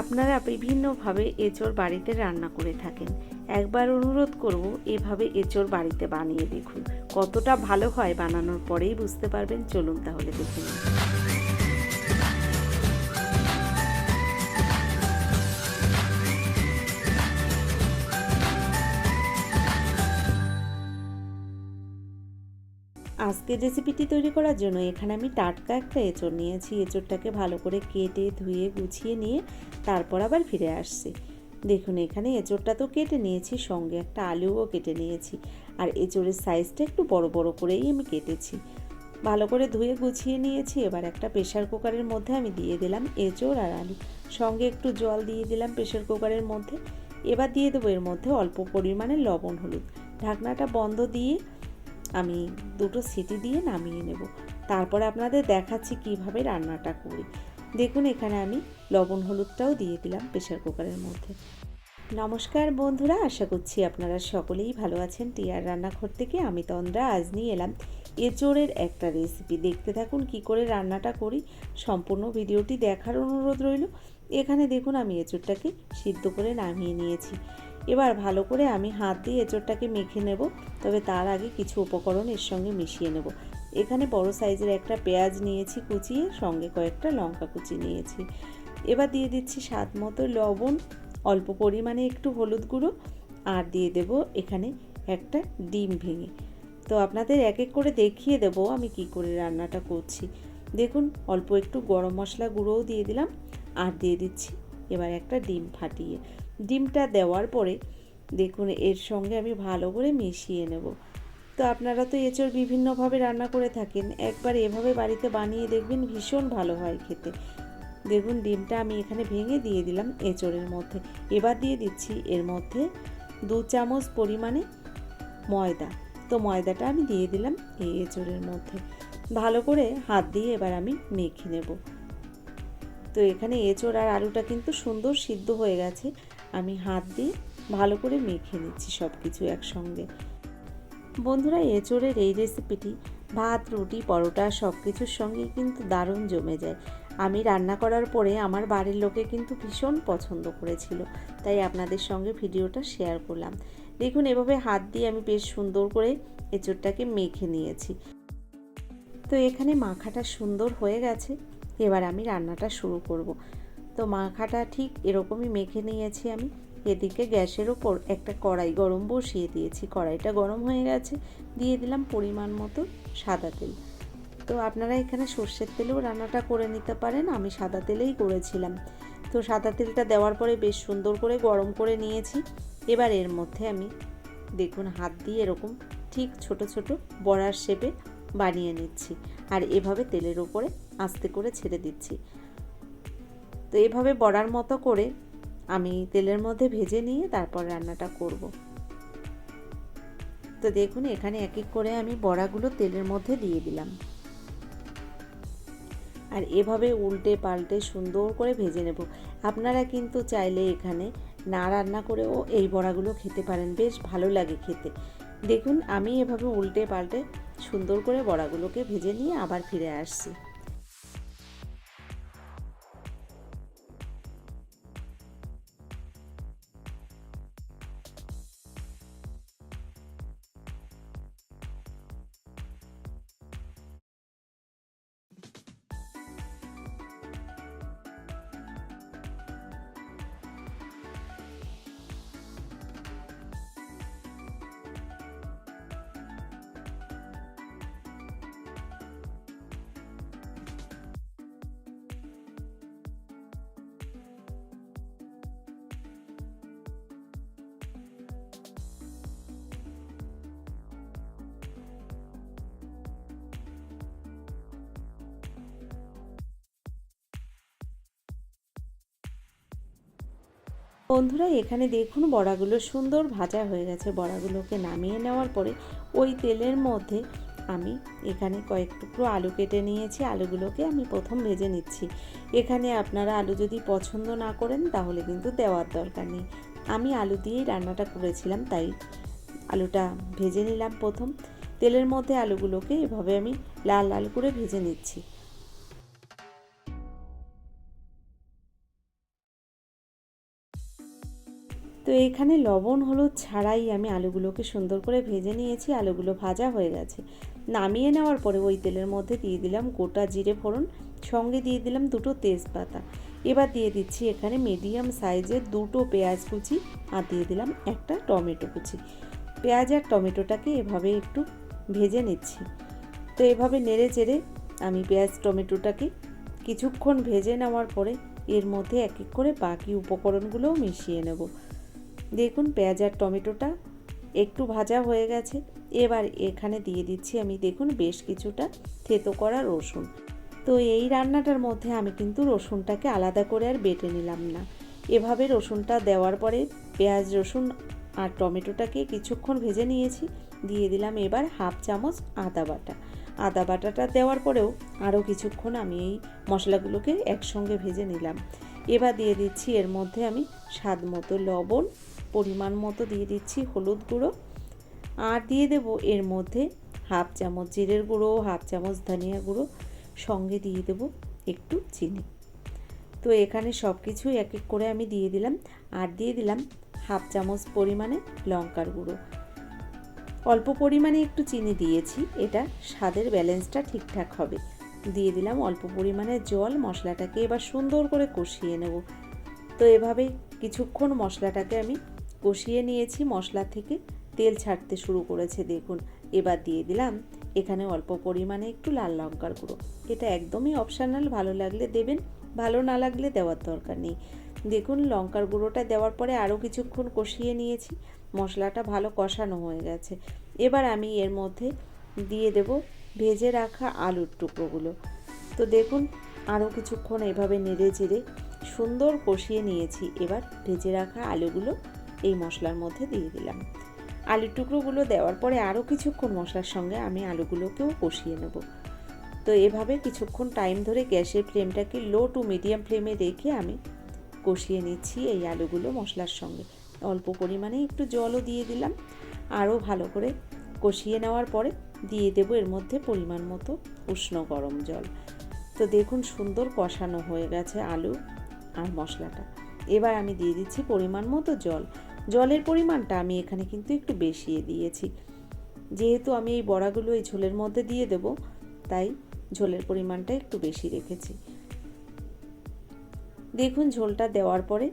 আপনারা বিভিন্নভাবে এঁচোড় বাড়িতে রান্না করে থাকেন। একবার অনুরোধ করব, এভাবে এঁচোড় বাড়িতে বানিয়ে দেখুন। কতটা ভালো হয় বানানোর পরেই বুঝতে পারবেন। চলুন তাহলে দেখে নিন। আজকের রেসিপিটি তৈরি করার জন্য এখানে আমি টাটকা একটা এঁচোড় নিয়েছি। এঁচোড়টাকে ভালো করে কেটে ধুয়ে গুছিয়ে নিয়ে তারপর আবার ফিরে আসছি। দেখুন, এখানে এঁচোড়টা তো কেটে নিয়েছি, সঙ্গে একটা আলুও কেটে নিয়েছি। আর এঁচোড়ের সাইজটা একটু বড় বড় করেই আমি কেটেছি। ভালো করে ধুয়ে গুছিয়ে নিয়েছি। এবার একটা প্রেশার কুকারের মধ্যে আমি দিয়ে দিলাম এঁচোড় আর আলু, সঙ্গে একটু জল দিয়ে দিলাম প্রেশার কুকারের মধ্যে। এবার দিয়ে দেবো এর মধ্যে অল্প পরিমাণে লবণ হলুদ। ঢাকনাটা বন্ধ দিয়ে আমি দুটো সিটি দিয়ে নামিয়ে নেব। তারপর আপনাদের দেখাচ্ছি কিভাবে রান্নাটা করি। দেখুন, এখানে আমি লবণ হলুদটাও দিয়ে দিলাম প্রেশার কুকারের মধ্যে। নমস্কার বন্ধুরা, আশা করছি আপনারা সকলেই ভালো আছেন। টিয়ার রান্নাঘর থেকে আমি তন্দ্রা আজ নিয়ে এলাম এঁচোড়ের একটা রেসিপি। দেখতে থাকুন কি করে রান্নাটা করি। সম্পূর্ণ ভিডিওটি দেখার অনুরোধ রইল। এখানে দেখুন, আমি এঁচোড়টাকে সিদ্ধ করে নামিয়ে নিয়েছি। এবার ভালো করে আমি হাত দিয়ে এঁচোড়টাকে মেখে নেব। তবে তার আগে কিছু উপকরণ এর সঙ্গে মিশিয়ে নেব। এখানে বড় সাইজের একটা পেঁয়াজ নিয়েছি কুচিয়ে, সঙ্গে কয়েকটা লঙ্কা কুচি নিয়েছি। এবার দিয়ে দিচ্ছি স্বাদ মতো লবণ, অল্প পরিমাণে একটু হলুদ গুঁড়ো, আর দিয়ে দেব এখানে একটা ডিম ভেঙে। তো আপনাদের এক এক করে দেখিয়ে দেব আমি কি করে রান্নাটা করছি। দেখুন, অল্প একটু গরম মশলা গুঁড়োও দিয়ে দিলাম, আর দিয়ে দিচ্ছি এবার একটা ডিম ফাটিয়ে। ডিমটা দেওয়ার পরে দেখুন এর সঙ্গে আমি ভালো করে মিশিয়ে নেব। তো আপনারা তো এঁচোড় বিভিন্নভাবে রান্না করে থাকেন, একবার এভাবে বাড়িতে বানিয়ে দেখবেন, ভীষণ ভালো হয় খেতে। দেখুন, ডিমটা আমি এখানে ভেঙে দিয়ে দিলাম এঁচোড়ের মধ্যে। এবার দিয়ে দিচ্ছি এর মধ্যে 2 চামচ পরিমাণে ময়দা। তো ময়দাটা আমি দিয়ে দিলাম এই এঁচোড়ের মধ্যে। ভালো করে হাত দিয়ে এবার আমি মেখে নেব। তো এখানে এঁচোড় আর আলুটা কিন্তু সুন্দর সিদ্ধ হয়ে গেছে। আমি হাত দিয়ে ভালো করে মেখে নিচ্ছি সব কিছু একসঙ্গে। বন্ধুরা, এঁচোড়ের এই রেসিপিটি ভাত, রুটি, পরোটা সব কিছুর সঙ্গেই কিন্তু দারুণ জমে যায়। আমি রান্না করার পরে আমার বাড়ির লোকে কিন্তু ভীষণ পছন্দ করেছিল, তাই আপনাদের সঙ্গে ভিডিওটা শেয়ার করলাম। দেখুন, এভাবে হাত দিয়ে আমি বেশ সুন্দর করে এঁচোড়টাকে মেখে নিয়েছি। তো এখানে মাখাটা সুন্দর হয়ে গেছে। এবার আমি রান্নাটা শুরু করব। তো মাখাটা ঠিক এরকমই মেখে নিয়েছি আমি। এদিকে গ্যাসের ওপর একটা কড়াই গরম বসিয়ে দিয়েছি। কড়াইটা গরম হয়ে গেছে, দিয়ে দিলাম পরিমাণ মতো সাদা তেল। তো আপনারা এখানে সর্ষের তেলেও রান্নাটা করে নিতে পারেন, আমি সাদা তেলেই করেছিলাম। তো সাদা তেলটা দেওয়ার পরে বেশ সুন্দর করে গরম করে নিয়েছি। এবার এর মধ্যে আমি দেখুন হাত দিয়ে এরকম ঠিক ছোট ছোট বড়ার শেপে বানিয়ে নিচ্ছি, আর এভাবে তেলের ওপরে আস্তে করে ছেড়ে দিচ্ছি। তো এভাবে বড়ার মতো করে আমি তেলের মধ্যে ভেজে নিয়ে তারপর রান্নাটা করব। তো দেখুন, এখানে এক এক করে আমি বড়াগুলো তেলের মধ্যে দিয়ে দিলাম, আর এভাবে উল্টে পাল্টে সুন্দর করে ভেজে নেব। আপনারা কিন্তু চাইলে এখানে না রান্না করেও এই বড়াগুলো খেতে পারেন, বেশ ভালো লাগে খেতে। দেখুন, আমি এভাবে উল্টে পাল্টে সুন্দর করে বড়াগুলোকে ভেজে নিয়ে আবার ফিরে আসছি। বন্ধুরা, এখানে দেখুন বড়াগুলো সুন্দর ভাজা হয়ে গেছে। বড়াগুলোকে নামিয়ে নেওয়ার পরে ওই তেলের মধ্যে আমি এখানে কয়েক টুকরো আলু কেটে নিয়েছি। আলুগুলোকে আমি প্রথম ভেজে নিচ্ছি। এখানে আপনারা আলু যদি পছন্দ না করেন তাহলে কিন্তু দেওয়ার দরকার নেই। আমি আলু দিয়েই রান্নাটা করেছিলাম, তাই আলুটা ভেজে নিলাম প্রথম। তেলের মধ্যে আলুগুলোকে এভাবে আমি লাল লাল করে ভেজে নিচ্ছি। তো এখানে লবণ হলুদ ছাড়াই আমি আলুগুলোকে সুন্দর করে ভেজে নিয়েছি। আলুগুলো ভাজা হয়ে গেছে। নামিয়ে নেওয়ার পরে ওই তেলের মধ্যে দিয়ে দিলাম গোটা জিরে ফোড়ন, সঙ্গে দিয়ে দিলাম দুটো তেজপাতা। এবার দিয়ে দিচ্ছি এখানে মিডিয়াম সাইজের দুটো পেঁয়াজ কুচি, আর দিয়ে দিলাম একটা টমেটো কুচি। পেঁয়াজ আর টমেটোটাকে এভাবে একটু ভেজে নিচ্ছি। তো এভাবে নেড়ে চেড়ে আমি পেঁয়াজ টমেটোটাকে কিছুক্ষণ ভেজে নেওয়ার পরে এর মধ্যে এক এক করে বাকি উপকরণগুলোও মিশিয়ে নেব। দেখুন পেঁয়াজ আর টমেটোটা একটু ভাজা হয়ে গেছে। এবার এখানে দিয়ে দিচ্ছি আমি দেখুন বেশ কিছুটা থেতো করা রসুন। তো এই রান্নাটার মধ্যে আমি কিন্তু রসুনটাকে আলাদা করে আর বেটে নিলাম না। এভাবে রসুনটা দেওয়ার পরে পেঁয়াজ রসুন আর টমেটোটাকে কিছুক্ষণ ভেজে নিয়েছি। দিয়ে দিলাম এবার হাফ চামচ আদা বাটা। আদা বাটাটা দেওয়ার পরেও আরও কিছুক্ষণ আমি এই মশলাগুলোকে একসঙ্গে ভেজে নিলাম। এবার দিয়ে দিচ্ছি এর মধ্যে আমি স্বাদ মতো লবণ, পরিমাণ মতো দিয়ে দিচ্ছি হলুদ গুঁড়ো, আর দিয়ে দেব এর মধ্যে হাফ চামচ জিরের গুঁড়ো, হাফ চামচ ধনিয়া গুঁড়ো, সঙ্গে দিয়ে দেব একটু চিনি। তো এখানে সব কিছুই এক এক করে আমি দিয়ে দিলাম। আর দিয়ে দিলাম হাফ চামচ পরিমাণে লঙ্কার গুঁড়ো। অল্প পরিমাণে একটু চিনি দিয়েছি, এটা স্বাদের ব্যালেন্সটা ঠিকঠাক হবে। দিয়ে দিলাম অল্প পরিমাণে জল। মশলাটাকে এবার সুন্দর করে কষিয়ে নেব। তো এভাবে কিছুক্ষণ মশলাটাকে আমি কষিয়ে নিয়েছি। মশলা থেকে তেল ছাড়তে শুরু করেছে দেখুন। এবার দিয়ে দিলাম এখানে অল্প পরিমাণে একটু লাল লঙ্কার গুঁড়ো। এটা একদমই অপশনাল, ভালো লাগলে দেবেন, ভালো না লাগলে দেওয়ার দরকার নেই। দেখুন লঙ্কার গুঁড়োটা দেওয়ার পরে আরও কিছুক্ষণ কষিয়ে নিয়েছি। মশলাটা ভালো কষানো হয়ে গেছে। এবার আমি এর মধ্যে দিয়ে দেব ভেজে রাখা আলুর টুকরোগুলো। তো দেখুন আরও কিছুক্ষণ এভাবে নেড়ে চেড়ে সুন্দর কষিয়ে নিয়েছি। এবার ভেজে রাখা আলুগুলো এই মশলার মধ্যে দিয়ে দিলাম। আলুর টুকরোগুলো দেওয়ার পরে আরও কিছুক্ষণ মশলার সঙ্গে আমি আলুগুলোকেও কষিয়ে নেব। তো এভাবে কিছুক্ষণ টাইম ধরে গ্যাসের ফ্লেমটাকে লো টু মিডিয়াম ফ্লেমে রেখে আমি কষিয়ে নিচ্ছি এই আলুগুলো মশলার সঙ্গে। অল্প পরিমাণে একটু জলও দিয়ে দিলাম। আরও ভালো করে কষিয়ে নেওয়ার পরে দিয়ে দেব এর মধ্যে পরিমাণ মতো উষ্ণ গরম জল। তো দেখুন সুন্দর কষানো হয়ে গেছে আলু আর মশলাটা। এবার আমি দিয়ে দিচ্ছি পরিমাণ মতো জল। জলের পরিমাণটা আমি এখানে কিন্তু একটু বেশি দিয়েছি, যেহেতু আমি এই বড়াগুলো এই ঝোলের মধ্যে দিয়ে দেব, তাই ঝোলের পরিমাণটা একটু বেশি রেখেছি। দেখুন ঝোলটা দেওয়ার পরে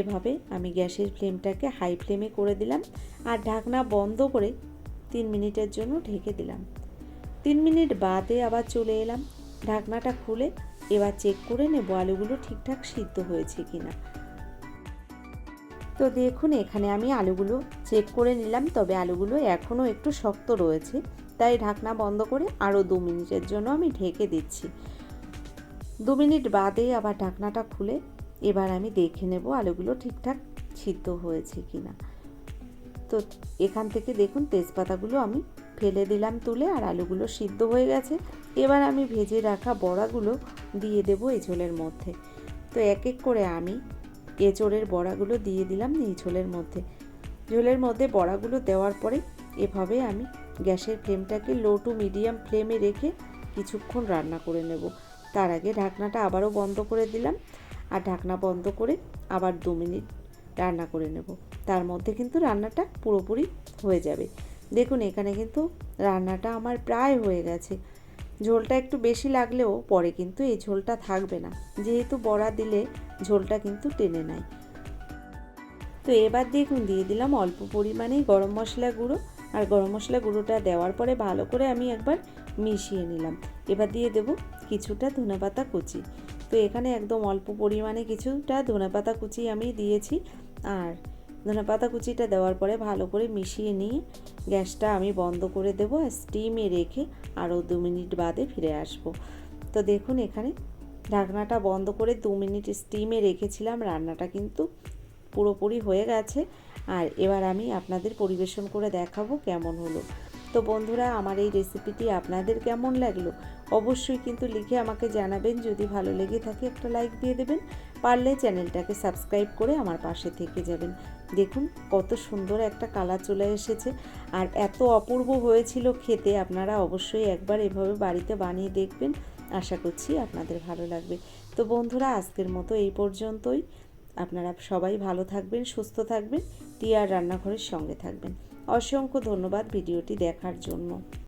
এভাবে আমি গ্যাসের ফ্লেমটাকে হাই ফ্লেমে করে দিলাম আর ঢাকনা বন্ধ করে 3 মিনিটের জন্য ঢেকে দিলাম। 3 মিনিট বাদে আবার চলে এলাম। ঢাকনাটা খুলে এবার চেক করে নেব আলুগুলো ঠিকঠাক সিদ্ধ হয়েছে কিনা। তো দেখুন এখানে আমি আলুগুলো চেক করে নিলাম, তবে আলুগুলো এখনও একটু শক্ত রয়েছে, তাই ঢাকনা বন্ধ করে আরও 2 মিনিটের জন্য আমি ঢেকে দিচ্ছি। 2 মিনিট বাদে আবার ঢাকনাটা খুলে এবার আমি দেখে নেব আলুগুলো ঠিকঠাক সিদ্ধ হয়েছে কিনা। তো এখান থেকে দেখুন তেজপাতাগুলো আমি ফেলে দিলাম তুলে, আর আলুগুলো সিদ্ধ হয়ে গেছে। এবার আমি ভেজে রাখা বড়াগুলো দিয়ে দেব এই ঝোলের মধ্যে। তো এক এক করে আমি এঁচোড়ের বড়াগুলো দিয়ে দিলাম এই ঝোলের মধ্যে। ঝোলের মধ্যে বড়াগুলো দেওয়ার পরে এভাবে আমি গ্যাসের ফ্লেমটাকে লো টু মিডিয়াম ফ্লেমে রেখে কিছুক্ষণ রান্না করে নেব। তার আগে ঢাকনাটা আবারও বন্ধ করে দিলাম, আর ঢাকনা বন্ধ করে আবার 2 মিনিট রান্না করে নেব। তার মধ্যে কিন্তু রান্নাটা পুরোপুরি হয়ে যাবে। দেখুন এখানে কিন্তু রান্নাটা আমার প্রায় হয়ে গেছে। ঝোলটা একটু বেশি লাগলেও পরে কিন্তু এই ঝোলটা থাকবে না, যেহেতু বড়া দিলে ঝোলটা কিন্তু টেনে নেয়। তো এবার দেখুন দিয়ে দিলাম অল্প পরিমাণেই গরম মশলা গুঁড়ো, আর গরম মশলা গুঁড়োটা দেওয়ার পরে ভালো করে আমি একবার মিশিয়ে নিলাম। এবার দিয়ে দেব কিছুটা ধনেপাতা কুচি। তো এখানে একদম অল্প পরিমাণে কিছুটা ধনেপাতা কুচি আমি দিয়েছি, আর ধনেপাতা কুচিটা দেওয়ার পরে ভালো করে মিশিয়ে নিয়ে গ্যাসটা আমি বন্ধ করে দেব, আর স্টিমে রেখে আরও 2 মিনিট বাদে ফিরে আসব। তো দেখুন এখানে ঢাকনাটা বন্ধ করে 2 মিনিট স্টিমে রেখেছিলাম। রান্নাটা কিন্তু পুরোপুরি হয়ে গেছে, আর এবার আমি আপনাদের পরিবেশন করে দেখাবো কেমন হলো। তো বন্ধুরা আমার এই রেসিপিটি আপনাদের কেমন লাগলো অবশ্যই কিন্তু লিখে আমাকে জানাবেন। যদি ভালো লেগে থাকে একটা লাইক দিয়ে দেবেন, পারলে চ্যানেলটাকে সাবস্ক্রাইব করে আমার পাশে থেকে যাবেন। দেখুন কত সুন্দর একটা কালার চলে এসেছে, আর এত অপূর্ব হয়েছিল খেতে। আপনারা অবশ্যই একবার এভাবে বাড়িতে বানিয়ে দেখবেন, আশা করছি আপনাদের ভালো লাগবে। তো বন্ধুরা আজকের মতো এই পর্যন্তই। আপনারা সবাই ভালো থাকবেন, সুস্থ থাকবেন, টিয়ার রান্নাঘরের সঙ্গে থাকবেন। অসংখ্য ধন্যবাদ ভিডিওটি দেখার জন্য।